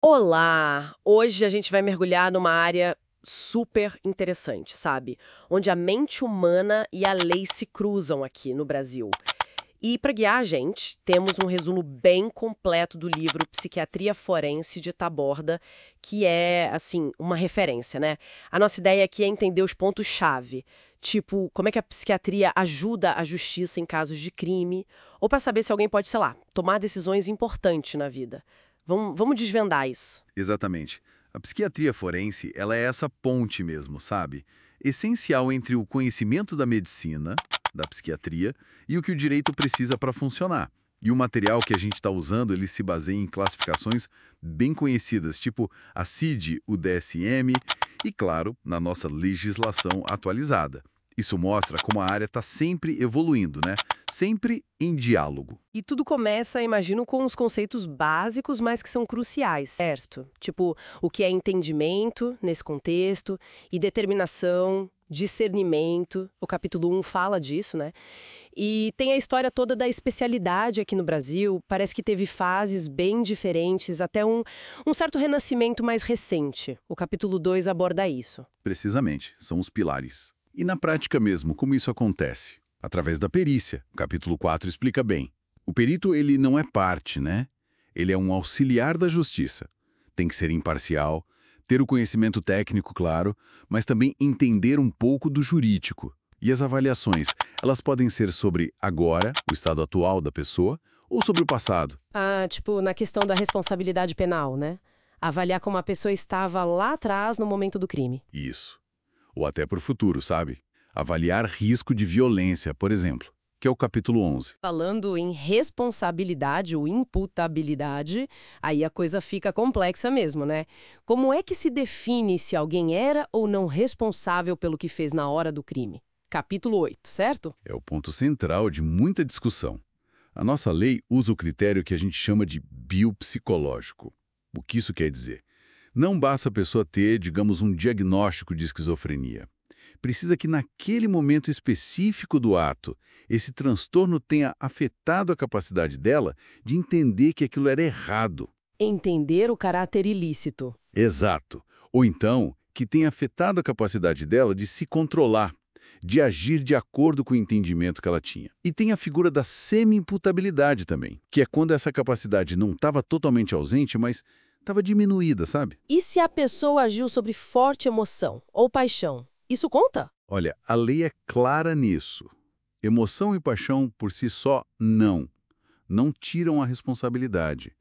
Olá! Hoje a gente vai mergulhar numa área super interessante, sabe? Onde a mente humana e a lei se cruzam aqui no Brasil. E para guiar a gente, temos um resumo bem completo do livro Psiquiatria Forense de Taborda, que é, assim, uma referência, né? A nossa ideia aqui é entender os pontos-chave, tipo, como é que a psiquiatria ajuda a justiça em casos de crime, ou para saber se alguém pode, sei lá, tomar decisões importantes na vida. Vamos desvendar isso. Exatamente. A psiquiatria forense, ela é essa ponte mesmo, sabe? Essencial entre o conhecimento da medicina, da psiquiatria, e o que o direito precisa para funcionar. E o material que a gente está usando, ele se baseia em classificações bem conhecidas, tipo a CID, o DSM e, claro, na nossa legislação atualizada. Isso mostra como a área está sempre evoluindo, né? Sempre em diálogo. E tudo começa, imagino, com os conceitos básicos, mas que são cruciais, certo? Tipo, o que é entendimento nesse contexto, e determinação, discernimento. O capítulo 1 fala disso, né? E tem a história toda da especialidade aqui no Brasil. Parece que teve fases bem diferentes, até um certo renascimento mais recente. O capítulo 2 aborda isso. Precisamente, são os pilares. E na prática mesmo, como isso acontece? Através da perícia. O capítulo 4 explica bem. O perito, ele não é parte, né? Ele é um auxiliar da justiça. Tem que ser imparcial, ter o conhecimento técnico, claro, mas também entender um pouco do jurídico. E as avaliações, elas podem ser sobre agora, o estado atual da pessoa, ou sobre o passado. Ah, tipo, na questão da responsabilidade penal, né? Avaliar como a pessoa estava lá atrás no momento do crime. Isso. Ou até para o futuro, sabe? Avaliar risco de violência, por exemplo, que é o capítulo 11. Falando em responsabilidade ou imputabilidade, aí a coisa fica complexa mesmo, né? Como é que se define se alguém era ou não responsável pelo que fez na hora do crime? Capítulo 8, certo? É o ponto central de muita discussão. A nossa lei usa o critério que a gente chama de biopsicológico. O que isso quer dizer? Não basta a pessoa ter, digamos, um diagnóstico de esquizofrenia. Precisa que naquele momento específico do ato, esse transtorno tenha afetado a capacidade dela de entender que aquilo era errado. Entender o caráter ilícito. Exato. Ou então, que tenha afetado a capacidade dela de se controlar, de agir de acordo com o entendimento que ela tinha. E tem a figura da semi-imputabilidade também, que é quando essa capacidade não estava totalmente ausente, mas estava diminuída, sabe? E se a pessoa agiu sobre forte emoção ou paixão? Isso conta? Olha, a lei é clara nisso. Emoção e paixão por si só, não. Não tiram a responsabilidade.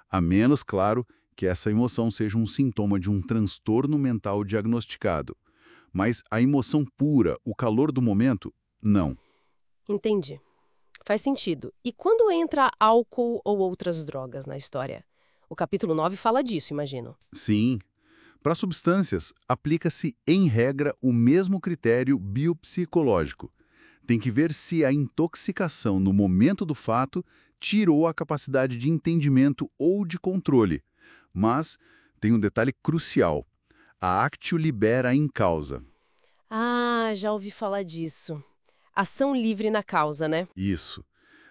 A menos, claro, que essa emoção seja um sintoma de um transtorno mental diagnosticado. Mas a emoção pura, o calor do momento, não. Entendi. Faz sentido. E quando entra álcool ou outras drogas na história? O capítulo 9 fala disso, imagino. Sim. Para substâncias, aplica-se, em regra, o mesmo critério biopsicológico. Tem que ver se a intoxicação no momento do fato tirou a capacidade de entendimento ou de controle. Mas tem um detalhe crucial. A actio libera in causa. Ah, já ouvi falar disso. Ação livre na causa, né? Isso.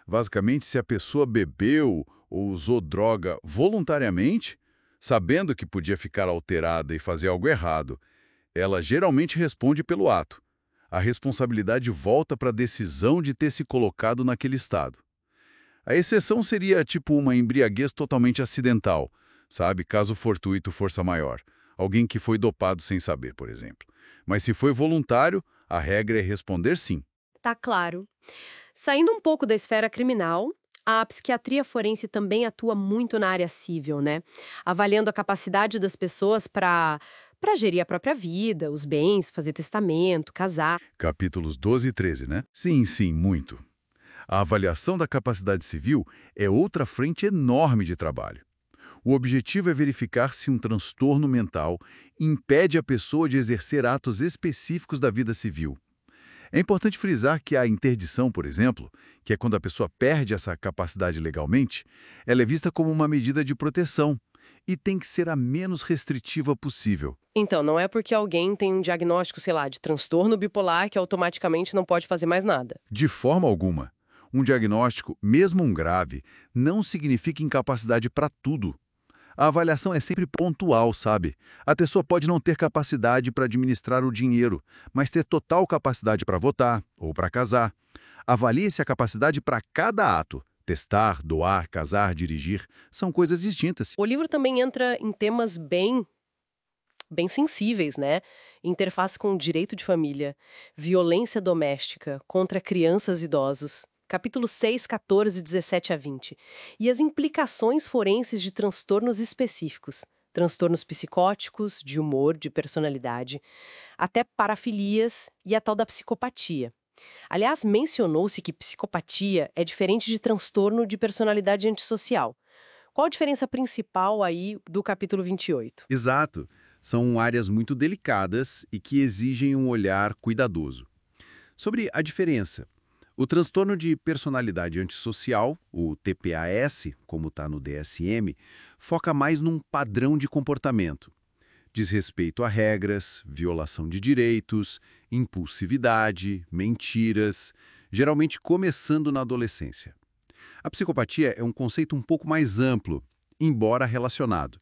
Basicamente, se a pessoa bebeu ou usou droga voluntariamente, sabendo que podia ficar alterada e fazer algo errado, ela geralmente responde pelo ato. A responsabilidade volta para a decisão de ter se colocado naquele estado. A exceção seria tipo uma embriaguez totalmente acidental, sabe? Caso fortuito, força maior. Alguém que foi dopado sem saber, por exemplo. Mas se foi voluntário, a regra é responder sim. Tá claro. Saindo um pouco da esfera criminal, a psiquiatria forense também atua muito na área civil, né? Avaliando a capacidade das pessoas para gerir a própria vida, os bens, fazer testamento, casar. Capítulos 12 e 13, né? Sim, sim, muito. A avaliação da capacidade civil é outra frente enorme de trabalho. O objetivo é verificar se um transtorno mental impede a pessoa de exercer atos específicos da vida civil. É importante frisar que a interdição, por exemplo, que é quando a pessoa perde essa capacidade legalmente, ela é vista como uma medida de proteção e tem que ser a menos restritiva possível. Então, não é porque alguém tem um diagnóstico, sei lá, de transtorno bipolar que automaticamente não pode fazer mais nada. De forma alguma, um diagnóstico, mesmo um grave, não significa incapacidade para tudo. A avaliação é sempre pontual, sabe? A pessoa pode não ter capacidade para administrar o dinheiro, mas ter total capacidade para votar ou para casar. Avalie-se a capacidade para cada ato. Testar, doar, casar, dirigir, são coisas distintas. O livro também entra em temas bem sensíveis, né? Interface com o direito de família, violência doméstica contra crianças e idosos. Capítulo 6, 14, 17 a 20. E as implicações forenses de transtornos específicos. Transtornos psicóticos, de humor, de personalidade, até parafilias e a tal da psicopatia. Aliás, mencionou-se que psicopatia é diferente de transtorno de personalidade antissocial. Qual a diferença principal aí do capítulo 28? Exato. São áreas muito delicadas e que exigem um olhar cuidadoso. Sobre a diferença, o transtorno de personalidade antissocial, o TPAS, como está no DSM, foca mais num padrão de comportamento. Desrespeito a regras, violação de direitos, impulsividade, mentiras, geralmente começando na adolescência. A psicopatia é um conceito um pouco mais amplo, embora relacionado.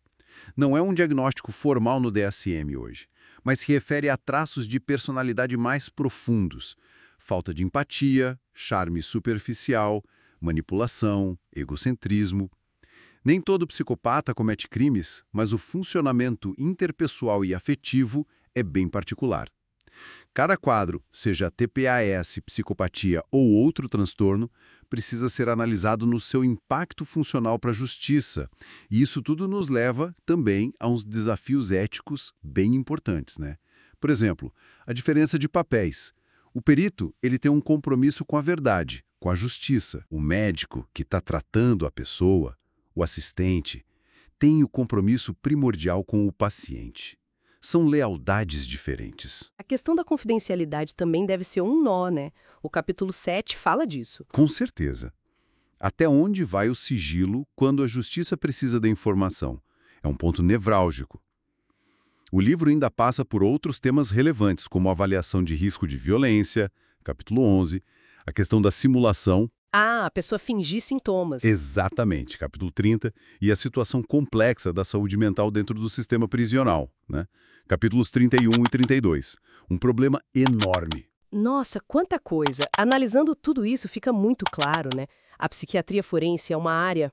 Não é um diagnóstico formal no DSM hoje, mas se refere a traços de personalidade mais profundos. Falta de empatia, charme superficial, manipulação, egocentrismo. Nem todo psicopata comete crimes, mas o funcionamento interpessoal e afetivo é bem particular. Cada quadro, seja TPAS, psicopatia ou outro transtorno, precisa ser analisado no seu impacto funcional para a justiça. E isso tudo nos leva também a uns desafios éticos bem importantes, né? Por exemplo, a diferença de papéis. O perito, ele tem um compromisso com a verdade, com a justiça. O médico, que está tratando a pessoa, o assistente, tem o compromisso primordial com o paciente. São lealdades diferentes. A questão da confidencialidade também deve ser um nó, né? O capítulo 7 fala disso. Com certeza. Até onde vai o sigilo quando a justiça precisa da informação? É um ponto nevrálgico. O livro ainda passa por outros temas relevantes, como a avaliação de risco de violência, capítulo 11, a questão da simulação. Ah, a pessoa fingir sintomas. Exatamente, capítulo 30, e a situação complexa da saúde mental dentro do sistema prisional, né? Capítulos 31 e 32. Um problema enorme. Nossa, quanta coisa! Analisando tudo isso, fica muito claro, né? A psiquiatria forense é uma área,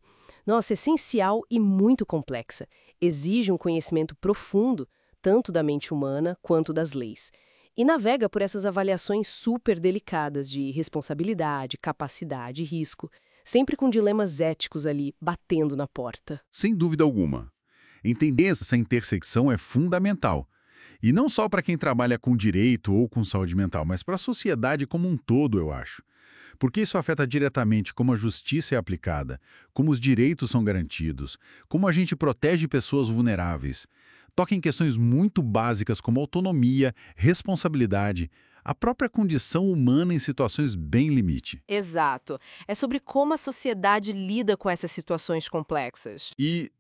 essencial e muito complexa. Exige um conhecimento profundo, tanto da mente humana quanto das leis. E navega por essas avaliações super delicadas de responsabilidade, capacidade e risco, sempre com dilemas éticos ali batendo na porta. Sem dúvida alguma. Entender essa intersecção é fundamental. E não só para quem trabalha com direito ou com saúde mental, mas para a sociedade como um todo, eu acho. Porque isso afeta diretamente como a justiça é aplicada, como os direitos são garantidos, como a gente protege pessoas vulneráveis. Toca em questões muito básicas como autonomia, responsabilidade, a própria condição humana em situações bem limite. Exato. É sobre como a sociedade lida com essas situações complexas. E,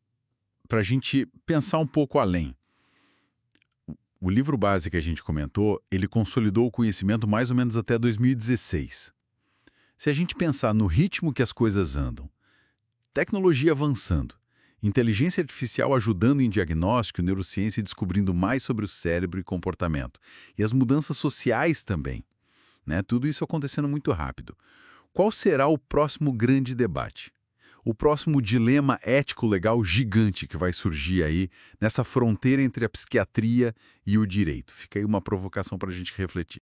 para a gente pensar um pouco além, o livro base que a gente comentou, ele consolidou o conhecimento mais ou menos até 2016. Se a gente pensar no ritmo que as coisas andam, tecnologia avançando, inteligência artificial ajudando em diagnóstico, neurociência e descobrindo mais sobre o cérebro e comportamento, e as mudanças sociais também, né? Tudo isso acontecendo muito rápido. Qual será o próximo grande debate? O próximo dilema ético-legal gigante que vai surgir aí nessa fronteira entre a psiquiatria e o direito? Fica aí uma provocação para a gente refletir.